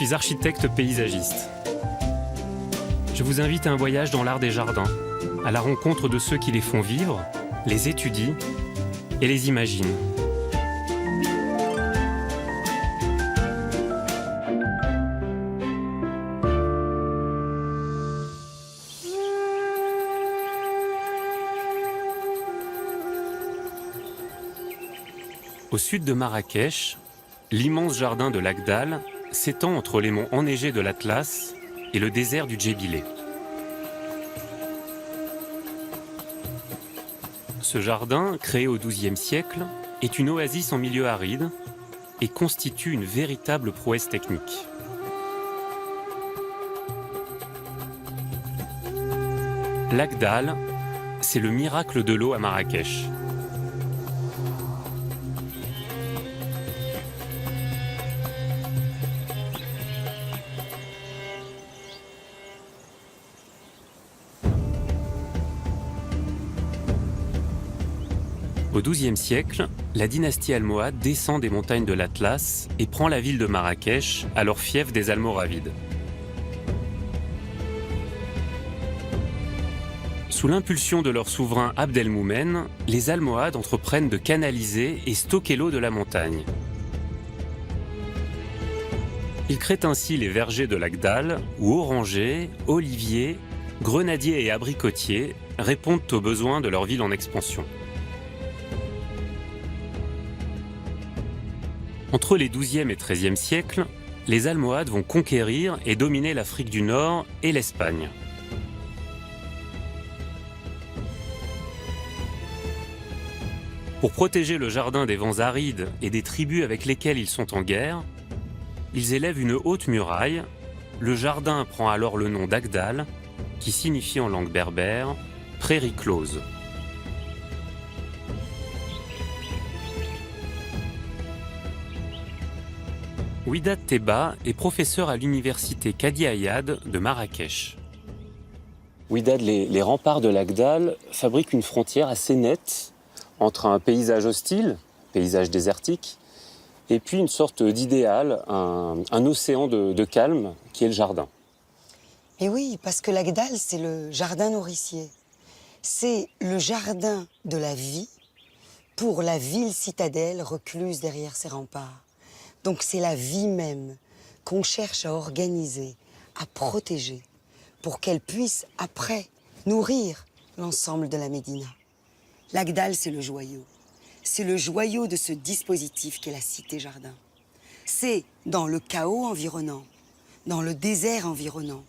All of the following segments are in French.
suis architecte paysagiste. Je vous invite à un voyage dans l'art des jardins, à la rencontre de ceux qui les font vivre, les étudient et les imaginent. Au sud de Marrakech, l'immense jardin de l'Agdal s'étend entre les monts enneigés de l'Atlas et le désert du Djébélé. Ce jardin, créé au XIIe siècle, est une oasis en milieu aride et constitue une véritable prouesse technique. L'Agdal, c'est le miracle de l'eau à Marrakech. Au XIIe siècle, la dynastie almohade descend des montagnes de l'Atlas et prend la ville de Marrakech, alors fief des Almoravides. Sous l'impulsion de leur souverain Abdelmoumen, les Almohades entreprennent de canaliser et stocker l'eau de la montagne. Ils créent ainsi les vergers de l'Agdal, où orangers, oliviers, grenadiers et abricotiers répondent aux besoins de leur ville en expansion. Entre les XIIe et XIIIe siècles, les Almohades vont conquérir et dominer l'Afrique du Nord et l'Espagne. Pour protéger le jardin des vents arides et des tribus avec lesquelles ils sont en guerre, ils élèvent une haute muraille. Le jardin prend alors le nom d'Agdal, qui signifie en langue berbère « prairie close ». Ouidad Teba est professeur à l'université Kadi Ayad de Marrakech. Ouidad, les remparts de l'Agdal fabriquent une frontière assez nette entre un paysage hostile, paysage désertique, et puis une sorte d'idéal, un océan de calme qui est le jardin. Et oui, parce que l'Agdal, c'est le jardin nourricier. C'est le jardin de la vie pour la ville citadelle recluse derrière ses remparts. Donc c'est la vie même qu'on cherche à organiser, à protéger, pour qu'elle puisse après nourrir l'ensemble de la Médina. L'Agdal, c'est le joyau. C'est le joyau de ce dispositif qu'est la cité-jardin. C'est dans le chaos environnant, dans le désert environnant,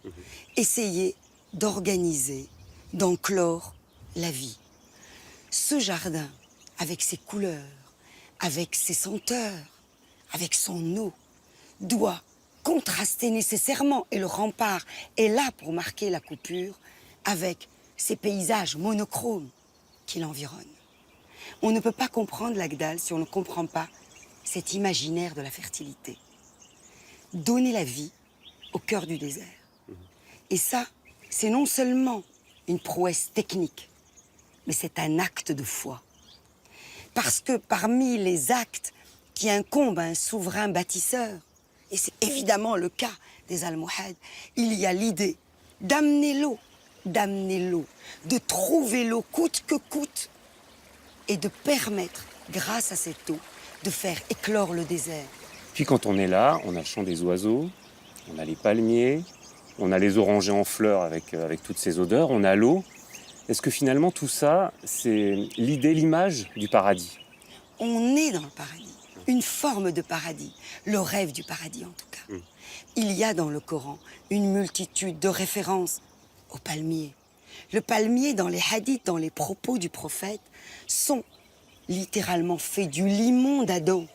essayer d'organiser, d'enclore la vie. Ce jardin, avec ses couleurs, avec ses senteurs, avec son eau, doit contraster nécessairement, et le rempart est là pour marquer la coupure, avec ces paysages monochromes qui l'environnent. On ne peut pas comprendre l'Agdal si on ne comprend pas cet imaginaire de la fertilité. Donner la vie au cœur du désert. Et ça, c'est non seulement une prouesse technique, mais c'est un acte de foi. Parce que parmi les actes qui incombe à un souverain bâtisseur, et c'est évidemment le cas des Almohades, il y a l'idée d'amener l'eau, de trouver l'eau coûte que coûte, et de permettre, grâce à cette eau, de faire éclore le désert. Puis quand on est là, on a le chant des oiseaux, on a les palmiers, on a les orangers en fleurs avec toutes ces odeurs, on a l'eau. Est-ce que finalement tout ça, c'est l'idée, l'image du paradis? On est dans le paradis. Une forme de paradis, le rêve du paradis en tout cas. Il y a dans le Coran une multitude de références au palmier. Le palmier, dans les hadiths, dans les propos du prophète, sont littéralement faits du limon d'Adam.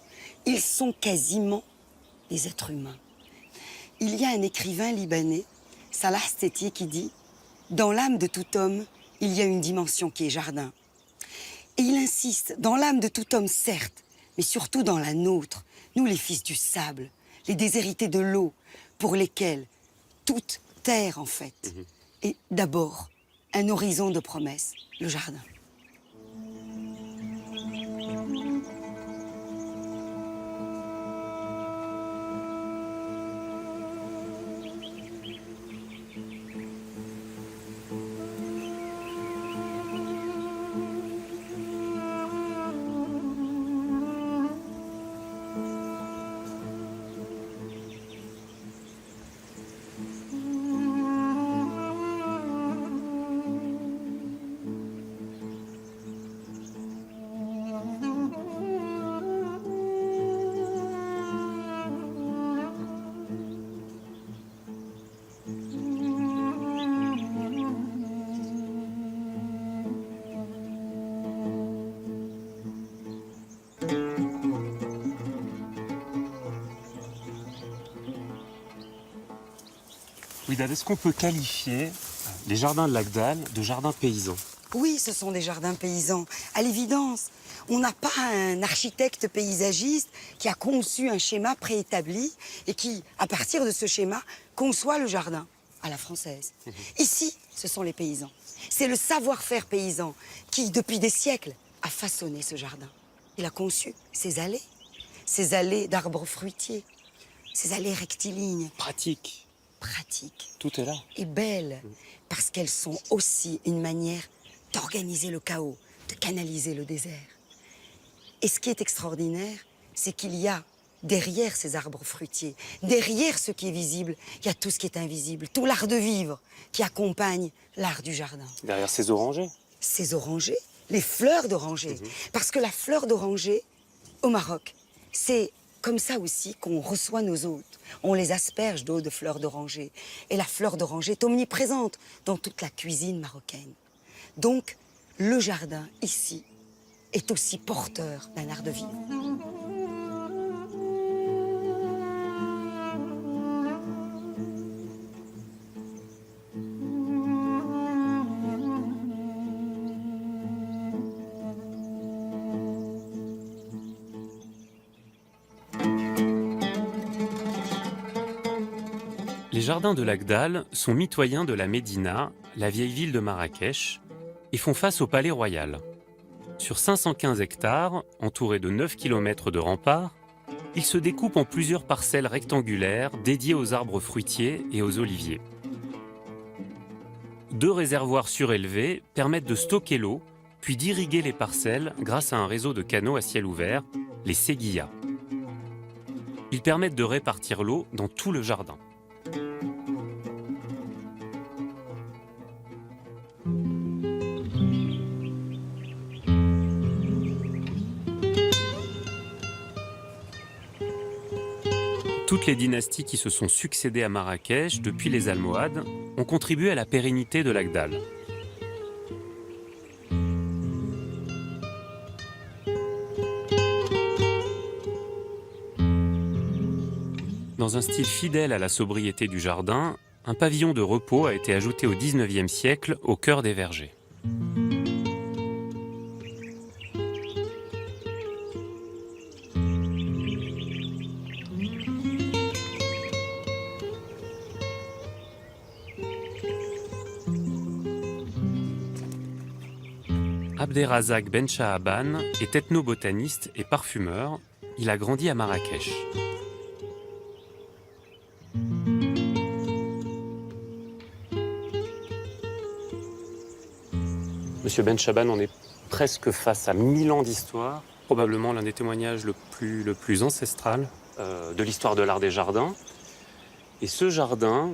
Ils sont quasiment des êtres humains. Il y a un écrivain libanais, Salah Stétier, qui dit « Dans l'âme de tout homme, il y a une dimension qui est jardin. » Et il insiste, dans l'âme de tout homme, certes, mais surtout dans la nôtre, nous les fils du sable, les déshérités de l'eau, pour lesquels toute terre, en fait, est d'abord un horizon de promesses, le jardin. Ouidad, est-ce qu'on peut qualifier les jardins de Lagdal de jardins paysans? Oui, ce sont des jardins paysans. À l'évidence, on n'a pas un architecte paysagiste qui a conçu un schéma préétabli et qui, à partir de ce schéma, conçoit le jardin à la française. Ici, ce sont les paysans. C'est le savoir-faire paysan qui, depuis des siècles, a façonné ce jardin. Il a conçu ces allées d'arbres fruitiers, ces allées rectilignes. Pratique. Pratiques. Tout est là. Et belles, parce qu'elles sont aussi une manière d'organiser le chaos, de canaliser le désert. Et ce qui est extraordinaire, c'est qu'il y a derrière ces arbres fruitiers, derrière ce qui est visible, il y a tout ce qui est invisible, tout l'art de vivre qui accompagne l'art du jardin. Derrière ces orangers. Ces orangers, les fleurs d'oranger. Parce que la fleur d'oranger, au Maroc, c'est comme ça aussi qu'on reçoit nos hôtes. On les asperge d'eau de fleurs d'oranger. Et la fleur d'oranger est omniprésente dans toute la cuisine marocaine. Donc, le jardin, ici, est aussi porteur d'un art de vivre. Les jardins de Lagdal sont mitoyens de la Médina, la vieille ville de Marrakech, et font face au palais royal. Sur 515 hectares, entourés de 9 km de remparts, ils se découpent en plusieurs parcelles rectangulaires dédiées aux arbres fruitiers et aux oliviers. 2 réservoirs surélevés permettent de stocker l'eau, puis d'irriguer les parcelles grâce à un réseau de canaux à ciel ouvert, les seguillas. Ils permettent de répartir l'eau dans tout le jardin. Toutes les dynasties qui se sont succédées à Marrakech depuis les Almohades ont contribué à la pérennité de Lagdal. Dans un style fidèle à la sobriété du jardin, un pavillon de repos a été ajouté au XIXe siècle au cœur des vergers. Abderrazak Ben Shahaban est ethnobotaniste et parfumeur. Il a grandi à Marrakech. Monsieur Ben Shahaban, on est presque face à 1000 ans d'histoire, probablement l'un des témoignages le plus ancestral de l'histoire de l'art des jardins. Et ce jardin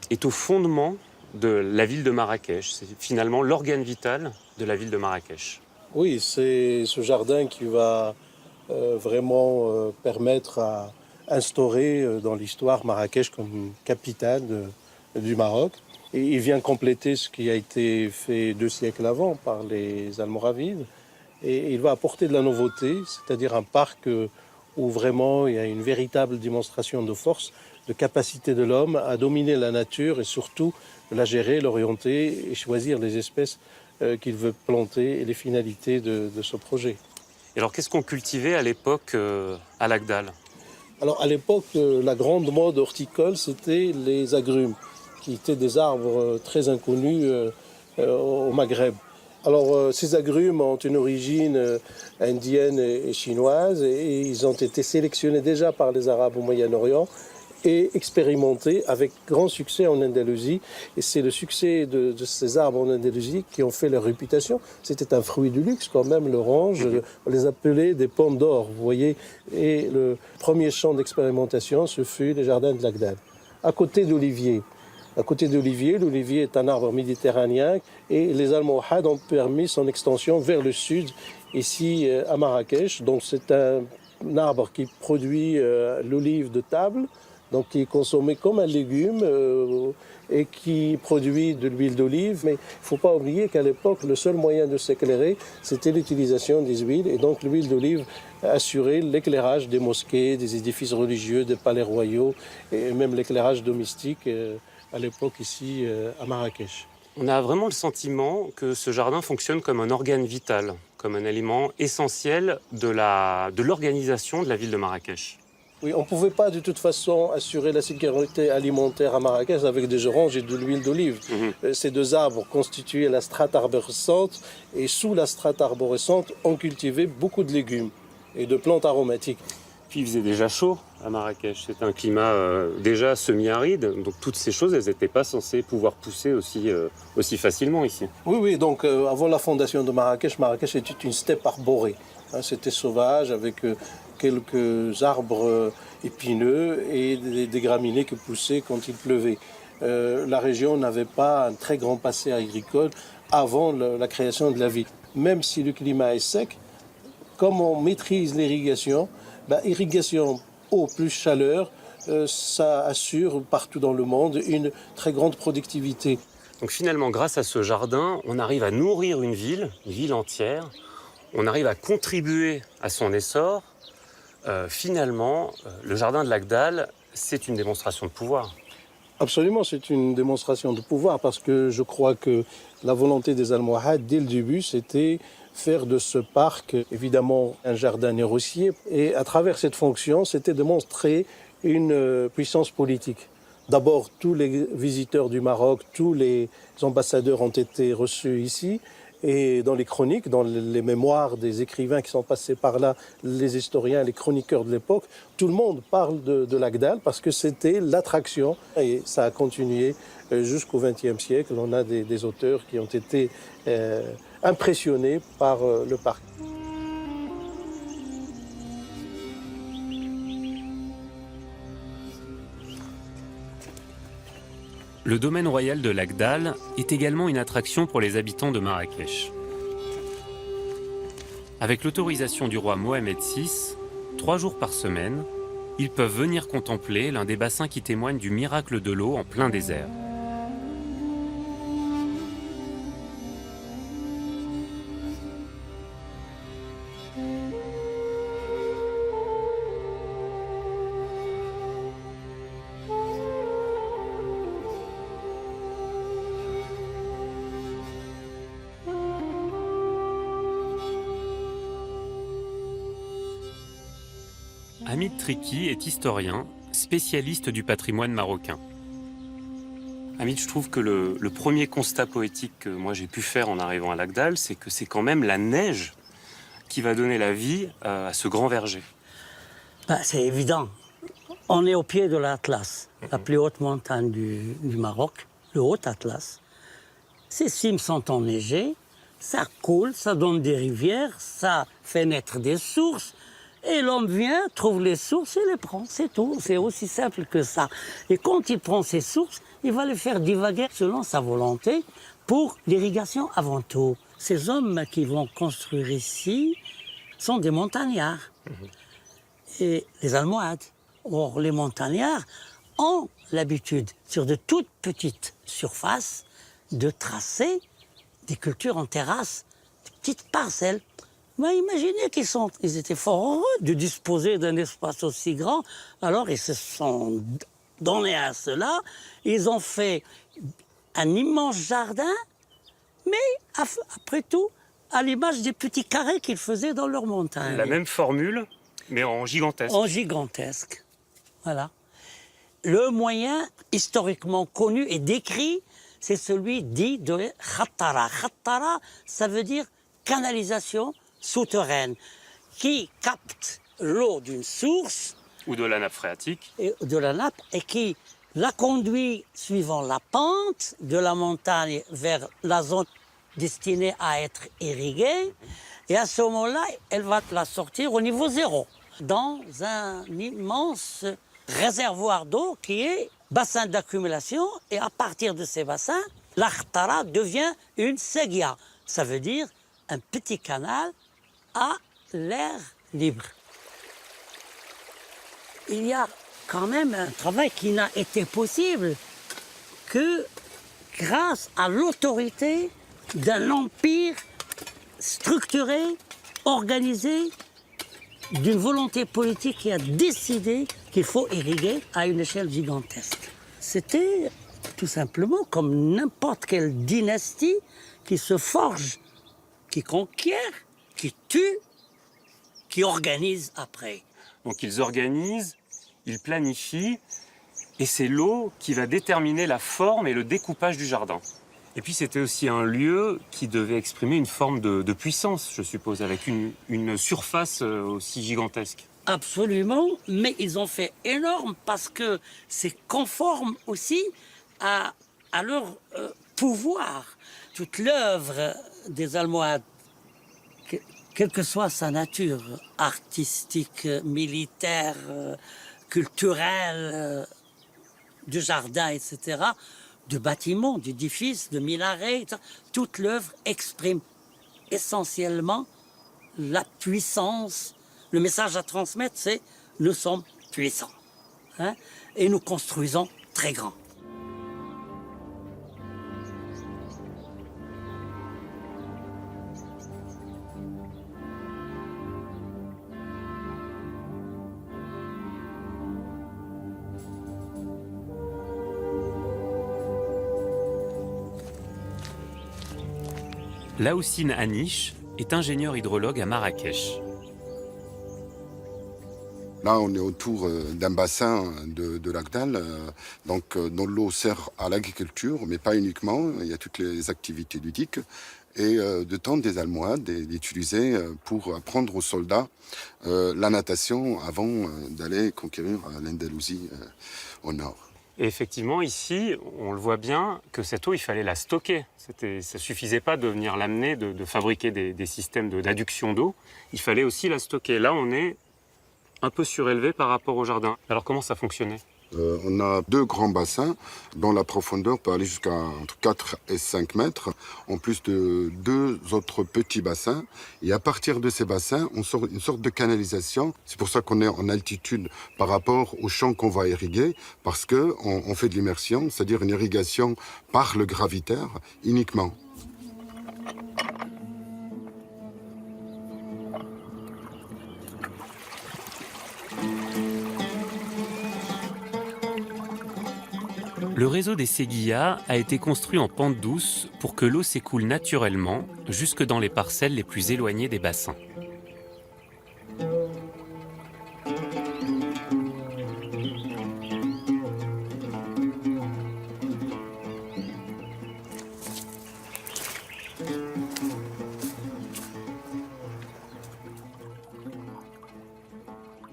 est au fondement de la ville de Marrakech. C'est finalement l'organe vital de la ville de Marrakech. Oui, c'est ce jardin qui va vraiment permettre à instaurer dans l'histoire Marrakech comme capitale du Maroc. Et il vient compléter ce qui a été fait 2 siècles avant par les Almoravides. Et il va apporter de la nouveauté, c'est-à-dire un parc où vraiment il y a une véritable démonstration de force, de capacité de l'homme à dominer la nature et surtout la gérer, l'orienter et choisir les espèces qu'il veut planter et les finalités de ce projet. Et alors qu'est-ce qu'on cultivait à l'époque à Lagdal? Alors à l'époque, la grande mode horticole, c'était les agrumes, qui étaient des arbres très inconnus au Maghreb. Alors ces agrumes ont une origine indienne et chinoise et ils ont été sélectionnés déjà par les Arabes au Moyen-Orient et expérimentés avec grand succès en Andalousie. Et c'est le succès de ces arbres en Andalousie qui ont fait leur réputation. C'était un fruit du luxe quand même, l'orange. On les appelait des pommes d'or, vous voyez. Et le premier champ d'expérimentation, ce fut les jardins de Lagdal, à côté d'oliviers. À côté d'olivier, l'olivier est un arbre méditerranéen et les Almohades ont permis son extension vers le sud, ici à Marrakech. Donc c'est un arbre qui produit l'olive de table, donc qui est consommé comme un légume et qui produit de l'huile d'olive. Mais il ne faut pas oublier qu'à l'époque, le seul moyen de s'éclairer, c'était l'utilisation des huiles. Et donc l'huile d'olive assurait l'éclairage des mosquées, des édifices religieux, des palais royaux et même l'éclairage domestique à l'époque ici à Marrakech. On a vraiment le sentiment que ce jardin fonctionne comme un organe vital, comme un élément essentiel de l'organisation de la ville de Marrakech. Oui, on ne pouvait pas de toute façon assurer la sécurité alimentaire à Marrakech avec des oranges et de l'huile d'olive. Ces deux arbres constituaient la strate arborescente et sous la strate arborescente, on cultivait beaucoup de légumes et de plantes aromatiques. Puis il faisait déjà chaud à Marrakech, c'était un climat déjà semi-aride, donc toutes ces choses, elles n'étaient pas censées pouvoir pousser aussi facilement ici. Oui, donc avant la fondation de Marrakech, Marrakech était une steppe arborée. C'était sauvage avec quelques arbres épineux et des graminées qui poussaient quand il pleuvait. La région n'avait pas un très grand passé agricole avant la création de la ville. Même si le climat est sec, comme on maîtrise l'irrigation, irrigation, eau plus chaleur, ça assure partout dans le monde une très grande productivité. Donc finalement, grâce à ce jardin, on arrive à nourrir une ville entière, on arrive à contribuer à son essor. Finalement, le jardin de l'Agdal, c'est une démonstration de pouvoir. Absolument, c'est une démonstration de pouvoir parce que je crois que la volonté des Almohades, dès le début, c'était faire de ce parc, évidemment, un jardin nourricier. Et à travers cette fonction, c'était de montrer une puissance politique. D'abord, tous les visiteurs du Maroc, tous les ambassadeurs ont été reçus ici. Et dans les chroniques, dans les mémoires des écrivains qui sont passés par là, les historiens, les chroniqueurs de l'époque, tout le monde parle de l'Agdal parce que c'était l'attraction. Et ça a continué jusqu'au XXe siècle. On a des auteurs qui ont été impressionnés par le parc. Le domaine royal de l'Agdal est également une attraction pour les habitants de Marrakech. Avec l'autorisation du roi Mohamed VI, 3 jours par semaine, ils peuvent venir contempler l'un des bassins qui témoignent du miracle de l'eau en plein désert. Hamid Triki est historien, spécialiste du patrimoine marocain. Hamid, je trouve que le premier constat poétique que moi j'ai pu faire en arrivant à l'Agdal, c'est que c'est quand même la neige qui va donner la vie à ce grand verger. C'est évident. On est au pied de l'Atlas, la plus haute montagne du Maroc, le Haut Atlas. Ces cimes sont enneigées, ça coule, ça donne des rivières, ça fait naître des sources. Et l'homme vient, trouve les sources et les prend, c'est tout. C'est aussi simple que ça. Et quand il prend ces sources, il va les faire divaguer selon sa volonté pour l'irrigation avant tout. Ces hommes qui vont construire ici sont des montagnards. Et les Almohades. Or, les montagnards ont l'habitude, sur de toutes petites surfaces, de tracer des cultures en terrasse, des petites parcelles. Imaginez qu'ils étaient fort heureux de disposer d'un espace aussi grand. Alors ils se sont donnés à cela. Ils ont fait un immense jardin, mais après tout, à l'image des petits carrés qu'ils faisaient dans leur montagne. La même formule, mais en gigantesque. En gigantesque, voilà. Le moyen historiquement connu et décrit, c'est celui dit de khattara. Khattara, ça veut dire canalisation souterraine, qui capte l'eau d'une source ou de la nappe phréatique et qui la conduit suivant la pente de la montagne vers la zone destinée à être irriguée. Et à ce moment-là, elle va la sortir au niveau 0, dans un immense réservoir d'eau qui est bassin d'accumulation. Et à partir de ces bassins, l'Akhtara devient une segia. Ça veut dire un petit canal à l'air libre. Il y a quand même un travail qui n'a été possible que grâce à l'autorité d'un empire structuré, organisé, d'une volonté politique qui a décidé qu'il faut irriguer à une échelle gigantesque. C'était tout simplement comme n'importe quelle dynastie qui se forge, qui conquiert, qui tue, qui organise après. Donc ils organisent, ils planifient, et c'est l'eau qui va déterminer la forme et le découpage du jardin. Et puis c'était aussi un lieu qui devait exprimer une forme de puissance, je suppose, avec une surface aussi gigantesque. Absolument, mais ils ont fait énorme parce que c'est conforme aussi à leur pouvoir. Toute l'œuvre des Almohades, quelle que soit sa nature, artistique, militaire, culturelle, du jardin, etc., de bâtiments, d'édifices, de minarets, etc., toute l'œuvre exprime essentiellement la puissance. Le message à transmettre, c'est « nous sommes puissants hein, et nous construisons très grand ». Laoussine Anish est ingénieur hydrologue à Marrakech. Là, on est autour d'un bassin de l'Agdal, dont l'eau sert à l'agriculture, mais pas uniquement. Il y a toutes les activités ludiques. Et de temps des Almohades est utilisé pour apprendre aux soldats la natation avant d'aller conquérir l'Andalousie au nord. Et effectivement, ici, on le voit bien que cette eau, il fallait la stocker. Ça ne suffisait pas de venir l'amener, de fabriquer des systèmes d'adduction d'eau. Il fallait aussi la stocker. Là, on est un peu surélevé par rapport au jardin. Alors, comment ça fonctionnait ? On a 2 grands bassins dont la profondeur peut aller jusqu'à entre 4 et 5 mètres, en plus de 2 autres petits bassins. Et à partir de ces bassins, on sort une sorte de canalisation. C'est pour ça qu'on est en altitude par rapport au champ qu'on va irriguer, parce qu'on fait de l'immersion, c'est-à-dire une irrigation par le gravitaire uniquement. Le réseau des Seguillas a été construit en pente douce pour que l'eau s'écoule naturellement jusque dans les parcelles les plus éloignées des bassins.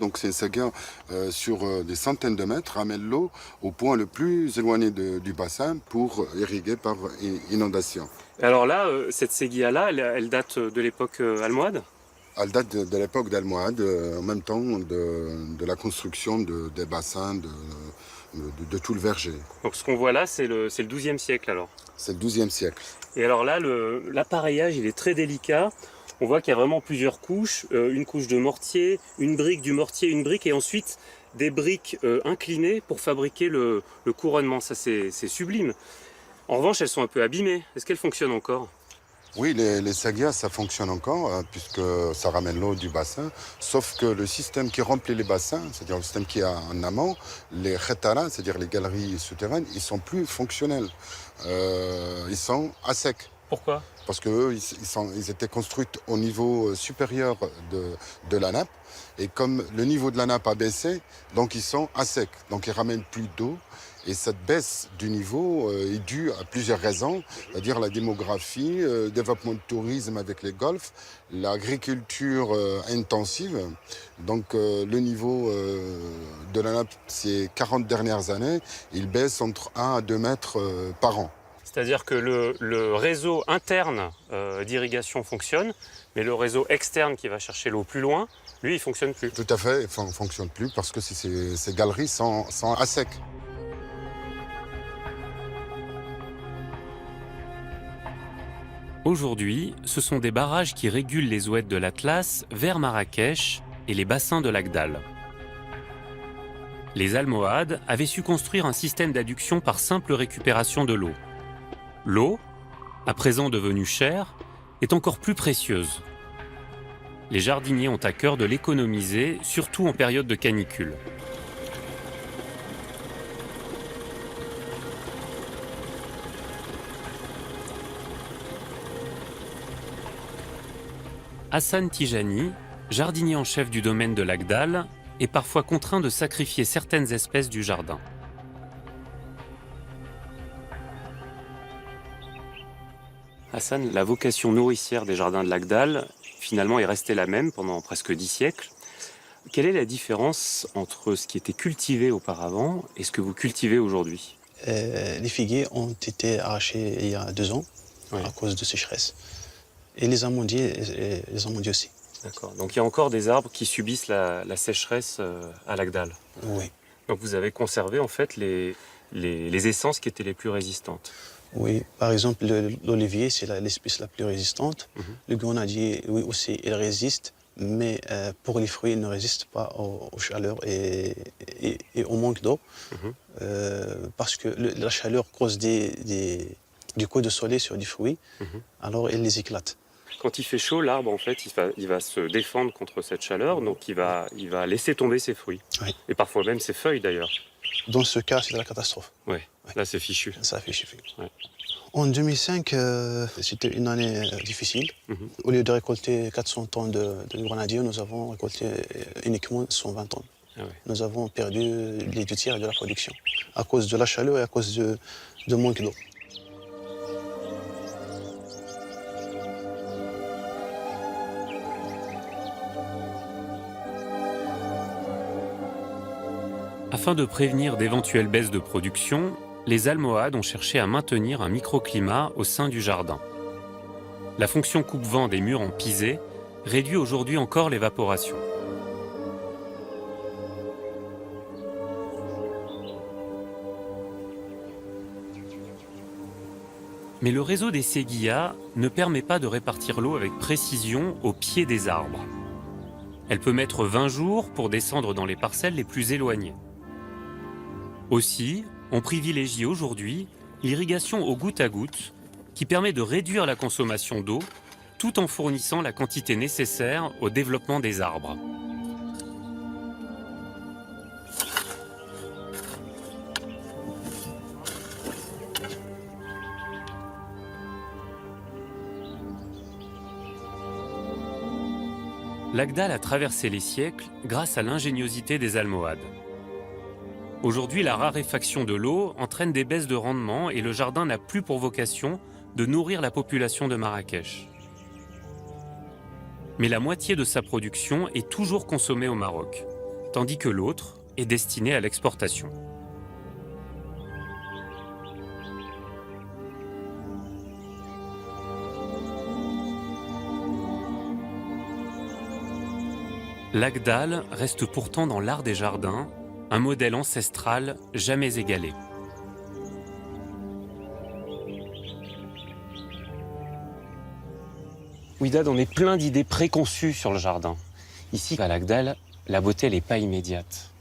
Donc ces sagas sur des centaines de mètres ramènent l'eau au point le plus éloigné du bassin pour irriguer par inondation. Alors là, cette Seguilla-là, elle date de l'époque almohade ? Elle date de l'époque d'Almohade, en même temps de la construction des bassins de tout le verger. Donc ce qu'on voit là, c'est le XIIe siècle alors ? C'est le XIIe siècle. Et alors là, l'appareillage, il est très délicat. On voit qu'il y a vraiment plusieurs couches, une couche de mortier, une brique du mortier, une brique, et ensuite des briques inclinées pour fabriquer le couronnement. Ça, c'est sublime. En revanche, elles sont un peu abîmées. Est-ce qu'elles fonctionnent encore ? Oui, les sagas, ça fonctionne encore, puisque ça ramène l'eau du bassin, sauf que le système qui remplit les bassins, c'est-à-dire le système qui est en amont, les khetara, c'est-à-dire les galeries souterraines, ils sont plus fonctionnels. Ils sont à sec. Pourquoi ? Parce qu'eux, ils étaient construits au niveau supérieur de la nappe. Et comme le niveau de la nappe a baissé, donc ils sont à sec. Donc ils ramènent plus d'eau. Et cette baisse du niveau est due à plusieurs raisons, c'est-à-dire la démographie, le développement du tourisme avec les golfs, l'agriculture intensive. Donc le niveau de la nappe, ces 40 dernières années, il baisse entre 1 à 2 mètres par an. C'est-à-dire que le réseau interne d'irrigation fonctionne, mais le réseau externe qui va chercher l'eau plus loin, lui, il ne fonctionne plus. Tout à fait, il ne fonctionne plus parce que ces galeries sont à sec. Aujourd'hui, ce sont des barrages qui régulent les oueds de l'Atlas vers Marrakech et les bassins de l'Agdal. Les Almohades avaient su construire un système d'adduction par simple récupération de l'eau. L'eau, à présent devenue chère, est encore plus précieuse. Les jardiniers ont à cœur de l'économiser, surtout en période de canicule. Hassan Tijani, jardinier en chef du domaine de l'Agdal, est parfois contraint de sacrifier certaines espèces du jardin. Hassan, la vocation nourricière des jardins de l'Agdal, finalement, est restée la même pendant presque 10 siècles. Quelle est la différence entre ce qui était cultivé auparavant et ce que vous cultivez aujourd'hui? Les figuiers ont été arrachés il y a 2 ans à cause de sécheresse. Et les amandiers aussi. D'accord. Donc il y a encore des arbres qui subissent la sécheresse à l'Agdal. Oui. Donc vous avez conservé en fait les essences qui étaient les plus résistantes. Oui, par exemple, l'olivier, c'est l'espèce la plus résistante. Le grenadier, oui, aussi, il résiste, mais pour les fruits, il ne résiste pas aux chaleurs et au manque d'eau, parce que la chaleur cause du coup de soleil sur les fruits, alors il les éclate. Quand il fait chaud, l'arbre, en fait, il va se défendre contre cette chaleur, donc il va laisser tomber ses fruits. Oui. Et parfois même ses feuilles, d'ailleurs. Dans ce cas, c'est la catastrophe. Oui, là, c'est fichu. Ça fait chiffrer. Ouais. En 2005, c'était une année difficile. Au lieu de récolter 400 tonnes de grenadiers, nous avons récolté uniquement 120 tonnes. Ah ouais. Nous avons perdu les 2 tiers de la production à cause de la chaleur et à cause de manque d'eau. Afin de prévenir d'éventuelles baisses de production, les Almohades ont cherché à maintenir un microclimat au sein du jardin. La fonction coupe-vent des murs en pisé réduit aujourd'hui encore l'évaporation. Mais le réseau des séguillas ne permet pas de répartir l'eau avec précision au pied des arbres. Elle peut mettre 20 jours pour descendre dans les parcelles les plus éloignées. Aussi, on privilégie aujourd'hui l'irrigation au goutte à goutte qui permet de réduire la consommation d'eau tout en fournissant la quantité nécessaire au développement des arbres. L'Agdal a traversé les siècles grâce à l'ingéniosité des Almohades. Aujourd'hui, la raréfaction de l'eau entraîne des baisses de rendement et le jardin n'a plus pour vocation de nourrir la population de Marrakech. Mais la moitié de sa production est toujours consommée au Maroc, tandis que l'autre est destinée à l'exportation. L'Agdal reste pourtant dans l'art des jardins un modèle ancestral jamais égalé. Ouidad, on est plein d'idées préconçues sur le jardin. Ici, à l'Agdal, la beauté, elle n'est pas immédiate.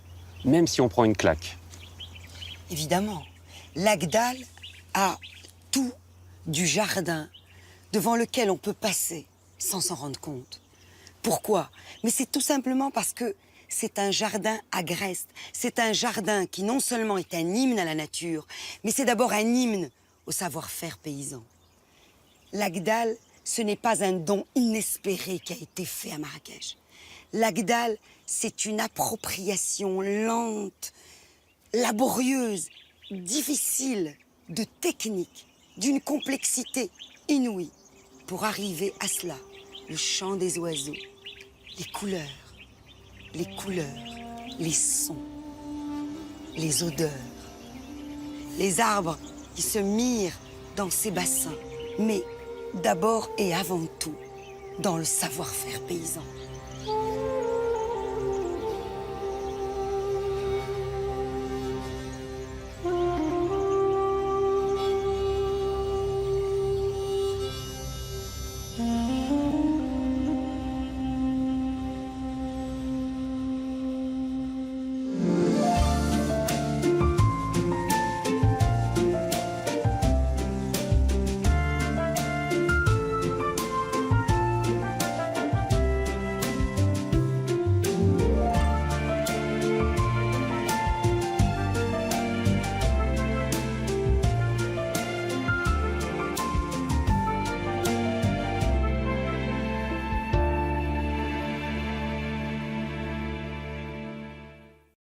Même si on prend une claque. Évidemment, l'Agdal a tout du jardin devant lequel on peut passer sans s'en rendre compte. Pourquoi? Mais c'est tout simplement parce que c'est un jardin agreste. C'est un jardin qui non seulement est un hymne à la nature, mais c'est d'abord un hymne au savoir-faire paysan. L'Agdal, ce n'est pas un don inespéré qui a été fait à Marrakech. L'Agdal, c'est une appropriation lente, laborieuse, difficile, de technique, d'une complexité inouïe pour arriver à cela. Le chant des oiseaux, les couleurs, les sons, les odeurs, les arbres qui se mirent dans ces bassins, mais d'abord et avant tout dans le savoir-faire paysan.